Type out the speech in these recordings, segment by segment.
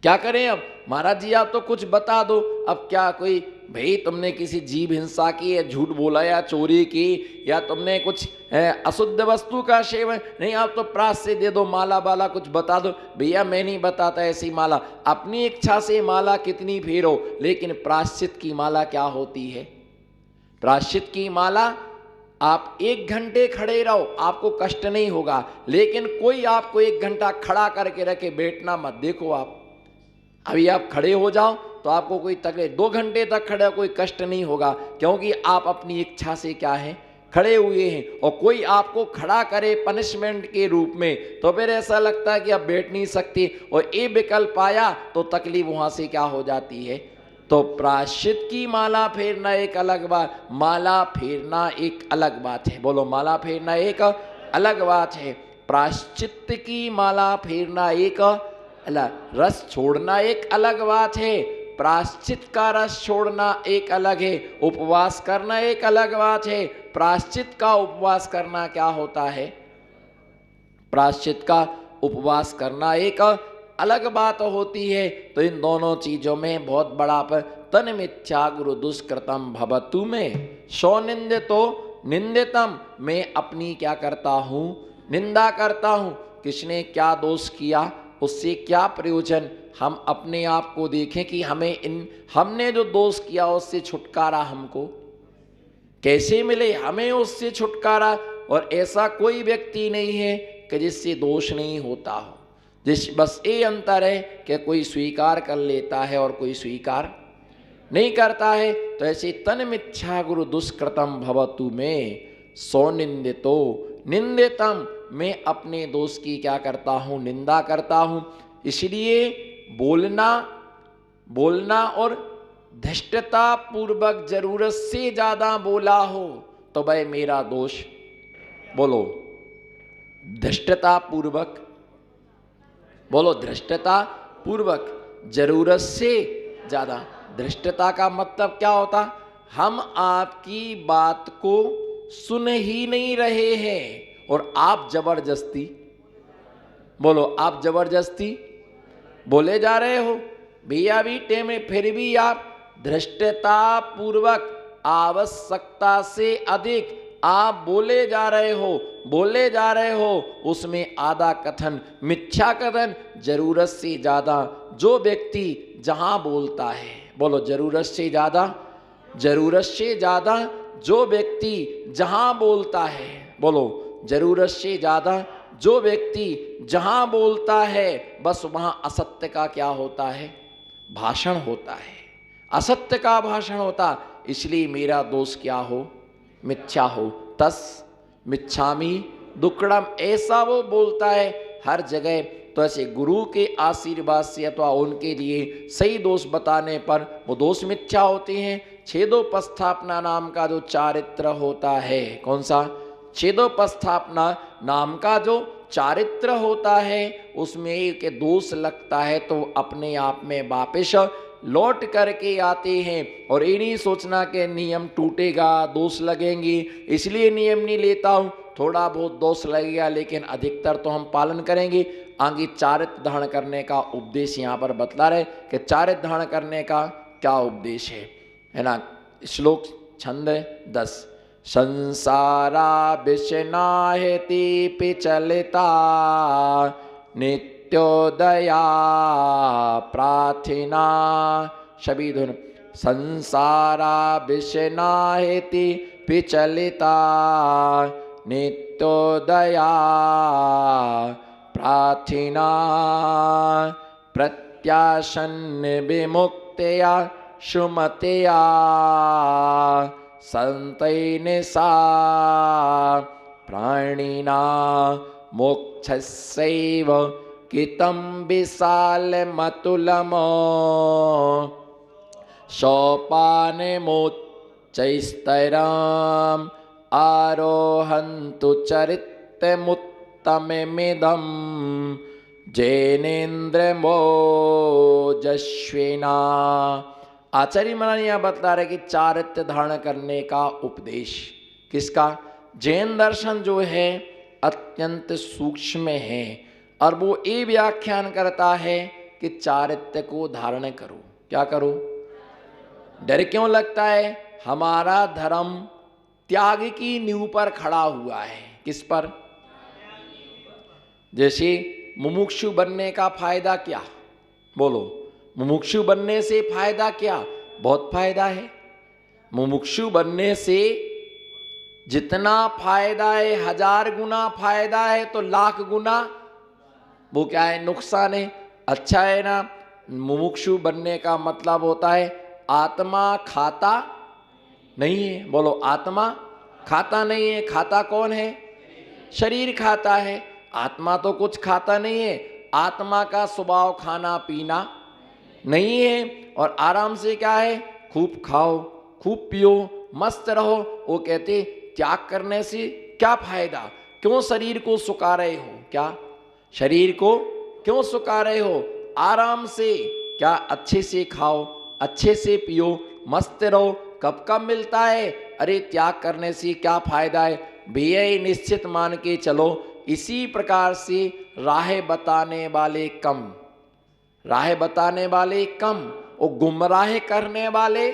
क्या करें अब? महाराज जी आप तो कुछ बता दो। अब क्या कोई, भाई तुमने किसी जीव हिंसा की या झूठ बोला या चोरी की या तुमने कुछ अशुद्ध वस्तु का सेवन, नहीं आप तो प्रायश्चित दे दो, माला वाला कुछ बता दो। भैया मैं नहीं बताता ऐसी माला, अपनी इच्छा से माला कितनी फेरो, लेकिन प्रायश्चित की माला क्या होती है? प्रायश्चित की माला आप 1 घंटे खड़े रहो आपको कष्ट नहीं होगा, लेकिन कोई आपको 1 घंटा खड़ा करके रखे बैठना मत। देखो आप अभी आप खड़े हो जाओ तो आपको कोई तकलीफ, 2 घंटे तक खड़े कोई कष्ट नहीं होगा, क्योंकि आप अपनी इच्छा से क्या है खड़े हुए हैं। और कोई आपको खड़ा करे पनिशमेंट के रूप में तो फिर ऐसा लगता है कि आप बैठ नहीं सकते, और ये विकल्प आया तो तकलीफ वहां से क्या हो जाती है। तो प्रायश्चित की माला फेरना एक अलग बात, माला फेरना एक अलग बात है। बोलो, माला फेरना एक अलग बात है, प्रायश्चित की माला फेरना एक अलग, रस छोड़ना एक अलग बात है, प्रायश्चित का रस छोड़ना एक अलग है, उपवास करना एक अलग बात है। प्रायश्चित का उपवास करना क्या होता है? प्रायश्चित का उपवास करना एक अलग बात होती है। तो इन दोनों चीजों में बहुत बड़ा पर, तन मिथ्या गुरु दुष्कृतम भवतु में सौ निंदितो निंदितम, मैं अपनी क्या करता हूं? निंदा करता हूं। किसने क्या दोष किया, उससे क्या प्रयोजन? हम अपने आप को देखें कि हमने जो दोष किया उससे छुटकारा हमको कैसे मिले, हमें उससे छुटकारा। और ऐसा कोई व्यक्ति नहीं है कि जिससे दोष नहीं होता हो, बस ये अंतर है कि कोई स्वीकार कर लेता है और कोई स्वीकार नहीं करता है। तो ऐसे तन मिथ्या गुरु दुष्कृतम भवतु में सौ निंदितो निंदितम, मैं अपने दोष की क्या करता हूं? निंदा करता हूं। इसलिए बोलना और धृष्टता पूर्वक जरूरत से ज्यादा बोला हो तो भाई मेरा दोष। बोलो, धृष्टता पूर्वक, बोलो धृष्टता पूर्वक, जरूरत से ज्यादा। धृष्टता का मतलब क्या होता? हम आपकी बात को सुन ही नहीं रहे हैं और आप जबरदस्ती, बोलो आप जबरदस्ती बोले जा रहे हो। भैया भी टेम में फिर भी आप धृष्टता पूर्वक आवश्यकता से अधिक आप बोले जा रहे हो, उसमें आधा कथन मिथ्या कथन, जरूरत से ज्यादा। जो व्यक्ति जहां बोलता है, बोलो जरूरत से ज्यादा जो व्यक्ति जहां बोलता है, बोलो जरूरत से ज्यादा जो व्यक्ति जहां बोलता है, बस वहां असत्य का क्या होता है? भाषण होता है, असत्य का भाषण होता। इसलिए मेरा दोष क्या हो? मिथ्या हो। तस मिच्छामी दुक्कड़म, ऐसा वो बोलता है हर जगह। तो ऐसे गुरु के आशीर्वाद से अथवा उनके लिए सही दोष बताने पर वो दोष मिथ्या होते हैं। छेदोपस्थापना नाम का जो चारित्र होता है, कौन सा? छेदोपस्थापना नाम का जो चारित्र होता है, उसमें एक दोष लगता है तो अपने आप में वापिस लौट करके आते हैं। और ये नहीं सोचना कि नियम टूटेगा, दोष लगेंगे इसलिए नियम नहीं लेता हूं। थोड़ा बहुत दोष लगेगा लेकिन अधिकतर तो हम पालन करेंगे। आगे चारित्र धारण करने का उपदेश यहाँ पर बतला रहे कि चारित्र धारण करने का क्या उपदेश है ना। श्लोक छंद 10, संसारा विषनाहेति पिचलिता नित्योदया प्रार्थिना। सभी धुन, संसारा विषनाहेति पिचलिता नित्योदया प्रार्थिना प्रत्यासन्न विमुक्तया सुमतया संतैन सा प्राणिना मोक्षस्यैव कितं विशालमतुलम् सोपानमुच्चैस्तरम् आरोहन्तु चरित्रमुत्तममिदं जैनेन्द्रमोजस्विना। आचार्य महाराज यहाँ बतला रहे कि चारित्र धारण करने का उपदेश किसका? जैन दर्शन जो है अत्यंत सूक्ष्म है और वो ये व्याख्यान करता है कि चारित्र्य को धारण करो। क्या करो? डर क्यों लगता है? हमारा धर्म त्याग की नींव पर खड़ा हुआ है। किस पर? जैसे मुमुक्षु बनने का फायदा क्या? बोलो, मुमुक्षु बनने से फायदा क्या? बहुत फायदा है। मुमुक्षु बनने से जितना फायदा है, 1000 गुना फायदा है, तो लाख गुना वो क्या है? नुकसान है। अच्छा है ना? मुमुक्षु बनने का मतलब होता है आत्मा खाता नहीं है। बोलो, आत्मा खाता नहीं है। खाता कौन है? शरीर खाता है। आत्मा तो कुछ खाता नहीं है। आत्मा का स्वभाव खाना पीना नहीं है। और आराम से क्या है? खूब खाओ, खूब पियो, मस्त रहो। वो कहते त्याग करने से क्या फायदा? क्यों शरीर को सुखा रहे हो? क्या शरीर को क्यों सुखा रहे हो? आराम से क्या अच्छे से खाओ, अच्छे से पियो, मस्त रहो। कब कब मिलता है? अरे त्याग करने से क्या फायदा है भैया? ये निश्चित मान के चलो। इसी प्रकार से राह बताने वाले कम, राह बताने वाले कम, और गुमराह करने वाले,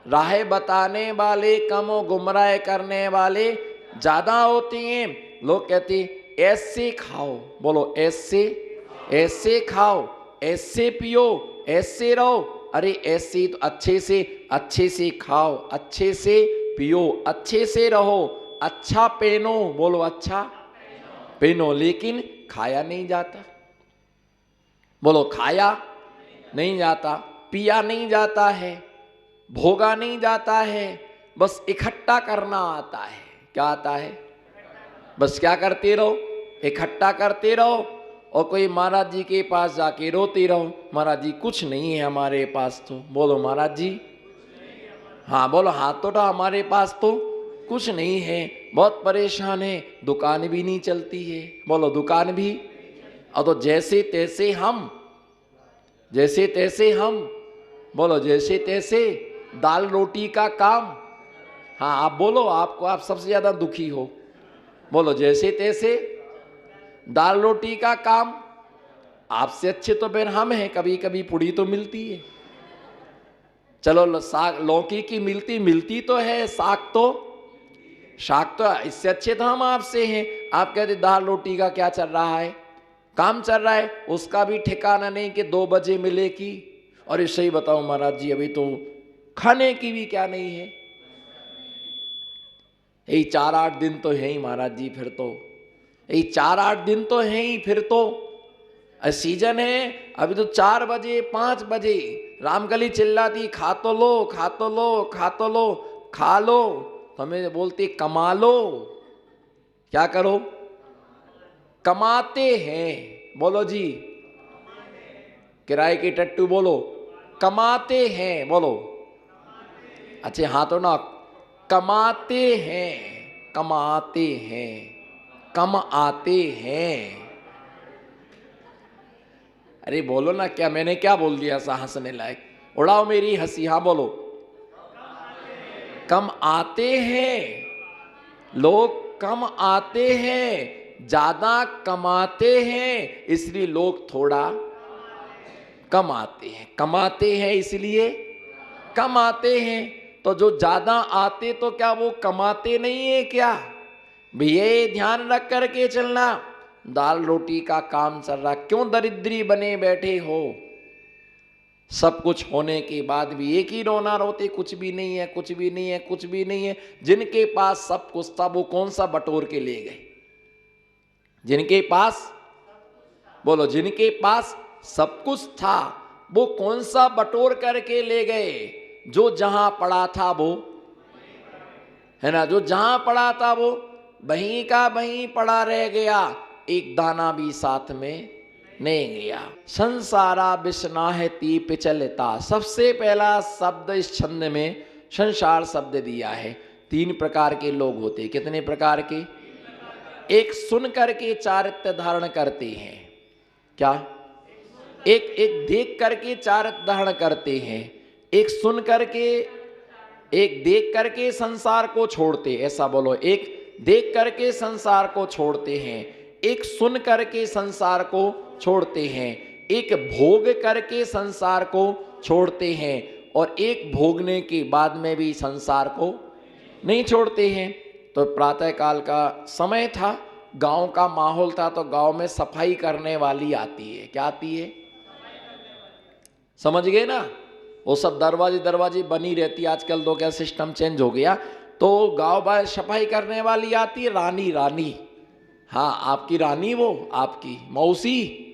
राह बताने वाले कम और गुमराह करने वाले ज्यादा होते हैं। लोग कहते ऐसे खाओ। बोलो, ऐसे ऐसे खाओ, ऐसे पियो, ऐसे रहो। अरे ऐसे तो अच्छे से खाओ, अच्छे से पियो, अच्छे से रहो, अच्छा पहनो। बोलो, अच्छा पहनो। लेकिन खाया नहीं जाता। बोलो, खाया नहीं जाता, पिया नहीं जाता है, भोगा नहीं जाता है, बस इकट्ठा करना आता है। क्या आता है? बस क्या करते रहो? इकट्ठा करते रहो। और कोई महाराज जी के पास जाके रोते रहो, महाराज जी कुछ नहीं है हमारे पास तो। बोलो, महाराज जी, हाँ बोलो, हाथ तो उठाओ, हमारे पास तो कुछ नहीं है, बहुत परेशान है, दुकान भी नहीं चलती है। बोलो, दुकान भी। और तो जैसे तैसे हम, जैसे तैसे हम, बोलो जैसे तैसे दाल रोटी का काम। हाँ आप बोलो, आपको, आप सबसे ज्यादा दुखी हो। बोलो, जैसे तैसे दाल रोटी का काम। आपसे अच्छे तो फिर हम हैं। कभी कभी पुड़ी तो मिलती है। चलो साग लौकी की मिलती तो है, शाक तो इससे अच्छे तो हम आपसे हैं। आप कहते दाल रोटी का क्या चल रहा है? काम चल रहा है, उसका भी ठिकाना नहीं कि 2 बजे मिले की। और इससे ही बताओ महाराज जी, अभी तो खाने की भी क्या नहीं है। यही 4-8 दिन तो है ही महाराज जी। फिर तो यही 4-8 दिन तो है ही। फिर तो सीजन है। अभी तो 4 बजे 5 बजे रामकली चिल्लाती, खा तो लो, खा तो लो, खा तो लो, खा लो। तो हमें बोलती कमा लो। क्या करो? कमाते हैं। बोलो जी, किराए की टट्टू बोलो, कमाते हैं। बोलो, अच्छे हाथों ना, कमाते हैं, कमाते हैं, कम आते हैं। अरे बोलो ना, क्या मैंने क्या बोल दिया सा हंसने लायक? उड़ाओ मेरी हंसी। हाँ बोलो, कम आते हैं। लोग कम आते हैं, ज्यादा कमाते हैं, इसलिए लोग थोड़ा कम आते हैं। कमाते हैं इसलिए कम आते हैं। तो जो ज्यादा आते तो क्या वो कमाते नहीं है क्या? भैया ध्यान रख करके चलना। दाल रोटी का काम चल रहा, क्यों दरिद्री बने बैठे हो? सब कुछ होने के बाद भी एक ही रोना रोते, कुछ भी नहीं है, कुछ भी नहीं है, कुछ भी नहीं है। जिनके पास सब कुछ था वो कौन सा बटोर के ले गए? जिनके पास, बोलो, जिनके पास सब कुछ था वो कौन सा बटोर करके ले गए? जो जहां पड़ा था वो, है ना, जो जहां पड़ा था वो वहीं का वहीं पड़ा रह गया, एक दाना भी साथ में नहीं गया। संसारा विस्नाहति पिचलता। सबसे पहला शब्द इस छंद में संसार शब्द दिया है। 3 प्रकार के लोग होते। कितने प्रकार के? एक सुन करके चारित्र्य धारण करते हैं। क्या? एक देख करके चारित्र्य धारण करते हैं, एक सुन करके, एक देख करके संसार को छोड़ते। ऐसा बोलो, एक देख करके संसार को छोड़ते हैं, एक सुन करके संसार को छोड़ते हैं, एक भोग करके संसार को छोड़ते हैं और एक भोगने के बाद में भी संसार को नहीं छोड़ते हैं। तो प्रातः काल का समय था, गांव का माहौल था, तो गांव में सफाई करने वाली आती है। क्या आती है? समझ गए ना? वो सब दरवाजे बनी रहती। आजकल तो क्या सिस्टम चेंज हो गया, तो गांव बाहर सफाई करने वाली आती है, रानी। हाँ, आपकी रानी, वो आपकी मौसी,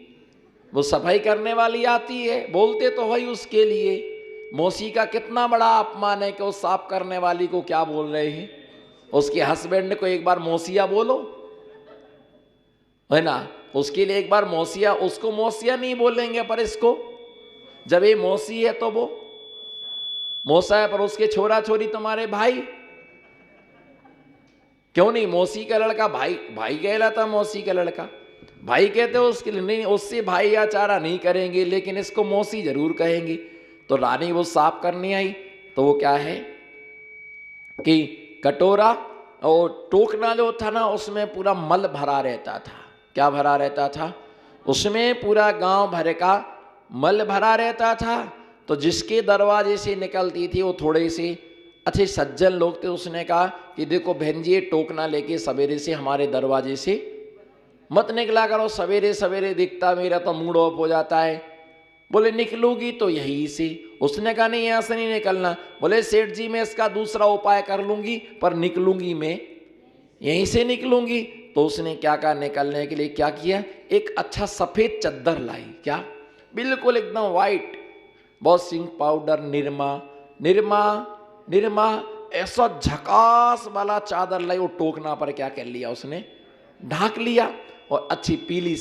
वो सफाई करने वाली आती है। बोलते तो वही उसके लिए। मौसी का कितना बड़ा अपमान है कि वो साफ करने वाली को क्या बोल रहे हैं। उसके हस्बैंड को एक बार मौसिया बोलो, है ना? उसके लिए एक बार मौसिया, उसको मौसिया नहीं बोलेंगे, पर इसको, जब ये मौसी है तो वो मौसा है, पर उसके छोरा छोरी तुम्हारे भाई। क्यों नहीं? मौसी का लड़का भाई कहलाता, मौसी का लड़का भाई कहते हो उसके लिए। नहीं, उससे भाई या चारा नहीं करेंगे, लेकिन इसको मौसी जरूर कहेंगे। तो रानी वो साफ करने आई, तो वो क्या है कि कटोरा और टोकना जो था ना, उसमें पूरा मल भरा रहता था। क्या भरा रहता था? उसमें पूरा गांव भर का मल भरा रहता था। तो जिसके दरवाजे से निकलती थी वो थोड़े से अच्छे सज्जन लोग थे। उसने कहा कि देखो बहन जी, ये टोकना लेके सवेरे से हमारे दरवाजे से मत निकला करो, सवेरे सवेरे दिखता मेरा तो मूड ऑफ हो जाता है। बोले निकलूंगी तो यहीं से। उसने कहा नहीं, यहाँ से नहीं निकलना। बोले सेठ जी, मैं इसका दूसरा उपाय कर लूंगी, पर निकलूंगी मैं यहीं से निकलूंगी। तो उसने क्या कहा, निकलने के लिए क्या किया, एक अच्छा सफेद चद्दर लाई। क्या? बिल्कुल एकदम वाइट, वॉशिंग पाउडर, निरमा ऐसा झकास वाला चादर लाई। वो टोकना पर क्या कर लिया उसने, ढाक लिया। और अच्छी पीली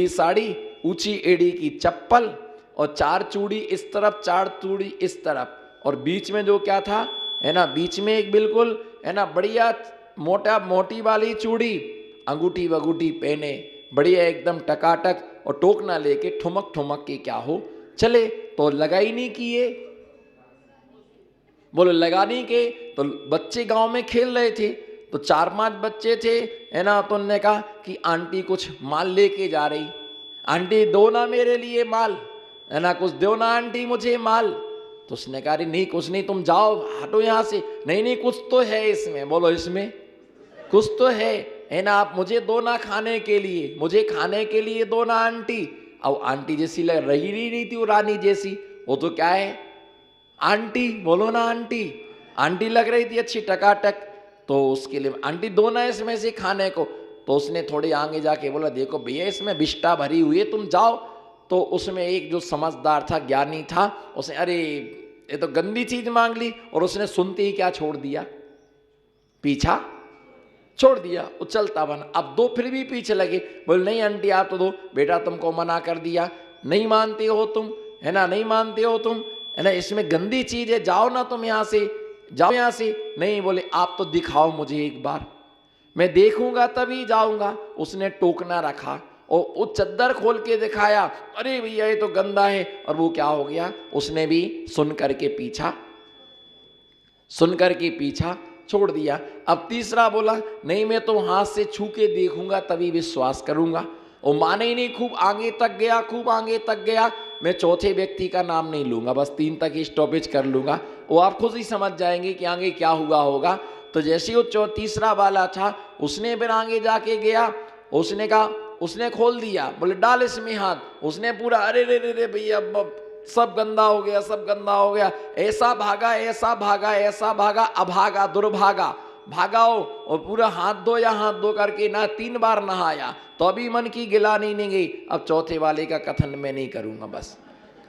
साड़ी, ऊंची एड़ी की चप्पल, और 4 चूड़ी इस तरफ, 4 चूड़ी इस तरफ, और बीच में जो क्या था, है ना, बीच में एक बिल्कुल, है ना, बढ़िया मोटी वाली चूड़ी, अंगूठी वगूठी पहने, बढ़िया एकदम टकाटक, और टोकना लेके ठुमक के क्या हो चले। तो लगाई नहीं किए, बोले लगाने के। तो बच्चे गांव में खेल रहे थे, तो 4-5 बच्चे थे, है ना। तो उन्होंने कहा कि आंटी कुछ माल लेके जा रही, आंटी दो ना मेरे लिए माल, है ना, कुछ दो ना आंटी मुझे माल। तो उसने कहा नहीं कुछ नहीं, तुम जाओ, हटो यहाँ से। नहीं कुछ तो है इसमें। बोलो इसमें कुछ तो है ना। आप मुझे दो ना खाने के लिए, मुझे खाने के लिए दो ना आंटी। अब आंटी जैसी लग रही नहीं थी वो, रानी जैसी। वो तो क्या है, आंटी। बोलो ना आंटी लग रही थी अच्छी टकाटक। तो उसके लिए आंटी दो ना इसमें से खाने को। तो उसने थोड़ी आगे जाके बोला देखो भैया, इसमें विष्ठा भरी हुई है, तुम जाओ। तो उसमें एक जो समझदार था, ज्ञानी था, उसने अरे ये तो गंदी चीज मांग ली। और उसने सुनते ही क्या छोड़ दिया, पीछा छोड़ दिया, उछलता बना। अब 2 फिर भी पीछे लगे, बोले नहीं आंटी आप तो दो, बेटा तुमको मना कर दिया, नहीं मानते हो तुम, है ना, नहीं मानते हो तुम, है ना, इसमें गंदी चीज है, जाओ ना तुम यहाँ से, जाओ यहाँ से। नहीं, बोले आप तो दिखाओ मुझे एक बार, मैं देखूंगा तभी जाऊंगा। उसने टोकना रखा और वो चद्दर खोल के दिखाया, अरे भैया ये तो गंदा है। और वो क्या हो गया, उसने भी सुन करके पीछा छोड़ दिया। अब तीसरा बोला नहीं, मैं तो हाथ से छू के देखूंगा तभी विश्वास करूंगा। वो माने ही नहीं, खूब आगे तक गया। मैं चौथे व्यक्ति का नाम नहीं लूंगा, बस 3 तक ही स्टॉपेज कर लूंगा, वो आप खुद ही समझ जाएंगे कि आगे क्या हुआ होगा। तो जैसे वो तीसरा वाला था, उसने फिर आगे जाके गया, उसने कहा, उसने खोल दिया, बोले डाल इसमें हाथ। उसने पूरा अरे रे भैया सब गंदा हो गया, ऐसा भागा, अभागा दुर्भागा, भागाओ। और पूरा हाथ धो करके ना 3 बार नहाया, तो अभी मन की गिलानी नहीं गई। अब चौथे वाले का कथन मैं नहीं करूंगा, बस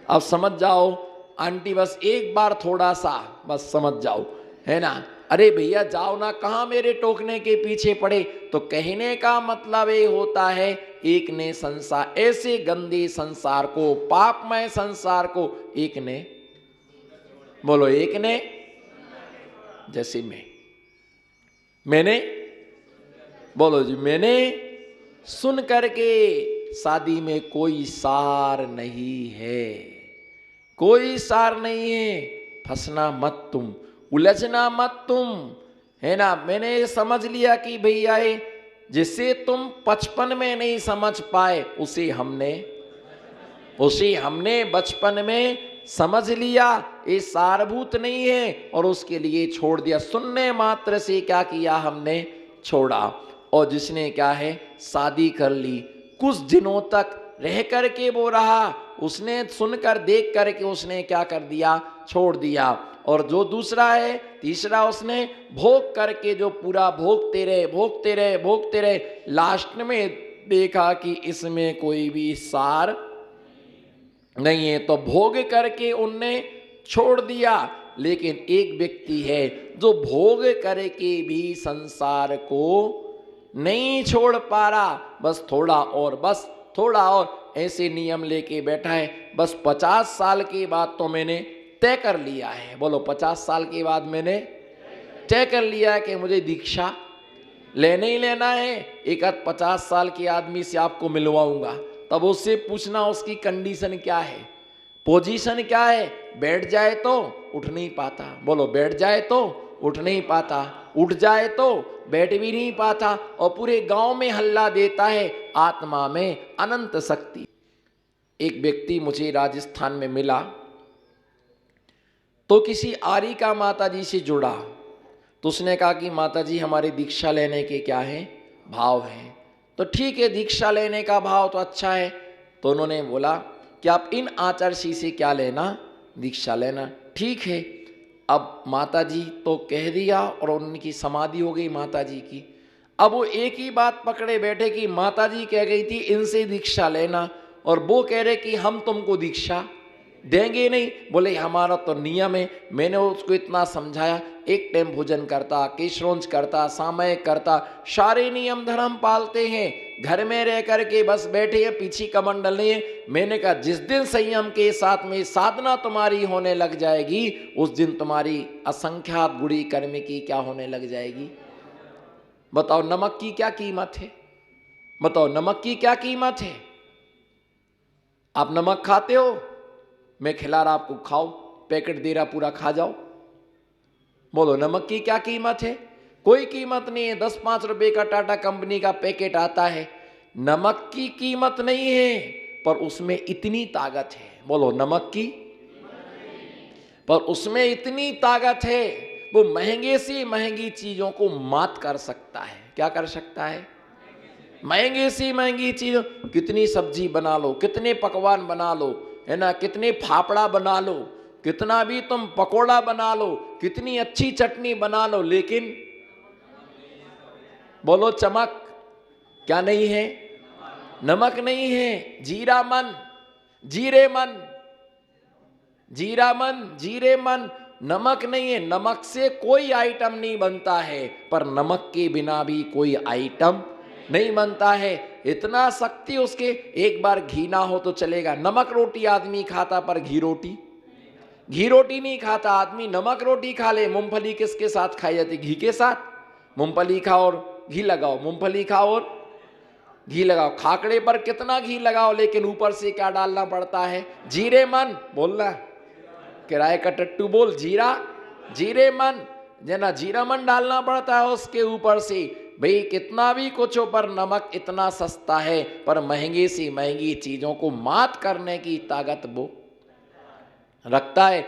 अब समझ जाओ आंटी, बस एक बार थोड़ा सा बस समझ जाओ, है ना। अरे भैया जाओ ना, कहाँ मेरे टोकने के पीछे पड़े। तो कहने का मतलब ये होता है, एक ने संसार, ऐसे गंदे संसार को, पापमय संसार को एक ने, बोलो एक ने, जैसे मैंने, बोलो जी मैंने सुन करके, शादी में कोई सार नहीं है, फंसना मत तुम, उलझना मत तुम, है ना। मैंने समझ लिया कि भैया जिसे तुम 55 में नहीं समझ पाए उसे हमने बचपन में समझ लिया। ये सारभूत नहीं है और उसके लिए छोड़ दिया। सुनने मात्र से क्या किया, हमने छोड़ा। और जिसने क्या है, शादी कर ली, कुछ दिनों तक रह करके वो रहा, उसने सुनकर देख करके उसने क्या कर दिया, छोड़ दिया। और जो दूसरा है, तीसरा, उसने भोग करके जो पूरा भोगते रहे, लास्ट में देखा कि इसमें कोई भी सार नहीं है, तो भोग करके उनने छोड़ दिया। लेकिन एक व्यक्ति है जो भोग करके भी संसार को नहीं छोड़ पा रहा, बस थोड़ा और ऐसे नियम लेके बैठा है। बस 50 साल के बाद तो मैंने तय कर लिया है, बोलो 50 साल के बाद मैंने तय कर लिया है कि मुझे दीक्षा लेना ही लेना है। एक आध 50 साल के आदमी से आपको मिलवाऊंगा, तब उससे पूछना उसकी कंडीशन क्या है, पोजीशन क्या है। बैठ जाए तो उठ नहीं पाता, बोलो बैठ जाए तो उठ नहीं पाता, उठ जाए तो बैठ भी नहीं पाता, और पूरे गांव में हल्ला देता है आत्मा में अनंत शक्ति। एक व्यक्ति मुझे राजस्थान में मिला, तो किसी आरी का माता जी से जुड़ा, तो उसने कहा कि माता जी हमारी दीक्षा लेने के क्या है, भाव है। तो ठीक है, दीक्षा लेने का भाव तो अच्छा है। तो उन्होंने बोला कि आप इन आचार्य से क्या लेना, दीक्षा लेना। ठीक है, अब माता जी तो कह दिया और उनकी समाधि हो गई माता जी की। अब वो एक ही बात पकड़े बैठे कि माता जी कह गई थी इनसे दीक्षा लेना, और वो कह रहे कि हम तुमको दीक्षा देंगे नहीं। बोले हमारा तो नियम है। मैंने उसको इतना समझाया, एक टाइम भोजन करता, केशरोंज करता, सामयिक करता, सारे नियम धर्म पालते हैं, घर में रह करके बस बैठे हैं, पीछे कमंडल नहीं है। मैंने कहा जिस दिन संयम के साथ में साधना तुम्हारी होने लग जाएगी, उस दिन तुम्हारी असंख्यात गुणी कर्म की क्या होने लग जाएगी। बताओ नमक की क्या कीमत है, बताओ नमक की क्या कीमत है। आप नमक खाते हो, मैं खिला रहा आपको, खाओ, पैकेट दे रहा पूरा खा जाओ। बोलो नमक की क्या कीमत है, कोई कीमत नहीं है। 10-5 रुपए का टाटा कंपनी का पैकेट आता है, नमक की कीमत नहीं है, पर उसमें इतनी ताकत है। बोलो नमक की, पर उसमें इतनी ताकत है, वो महंगे से महंगी चीजों को मात कर सकता है। क्या कर सकता है, महंगे से महंगी चीज। कितनी सब्जी बना लो, कितने पकवान बना लो, है ना, कितने फाफड़ा बना लो, कितना भी तुम पकोड़ा बना लो, कितनी अच्छी चटनी बना लो, लेकिन बोलो चमक क्या नहीं है, नमक नहीं है। जीरा मन, जीरे मन, जीरा मन, जीरे मन, नमक नहीं है। नमक से कोई आइटम नहीं बनता है, पर नमक के बिना भी कोई आइटम नहीं बनता है। इतना शक्ति उसके। एक बार घी ना हो तो चलेगा, नमक रोटी आदमी खाता पर घी रोटी नहीं खाता आदमी। नमक रोटी खा ले। मूंगफली किसके साथ खाई जाती, घी के साथ। मूंगफली खाओ और घी लगाओ, मूंगफली खाओ और घी लगाओ। खाकड़े पर कितना घी लगाओ, लेकिन ऊपर से क्या डालना पड़ता है, जीरे मन। बोलना किराए का टट्टू बोल, जीरे मन, जना जीरा मन डालना पड़ता है उसके ऊपर से। भाई कितना भी कुछ हो, पर नमक इतना सस्ता है, पर महंगी सी महंगी चीजों को मात करने की ताकत वो रखता है।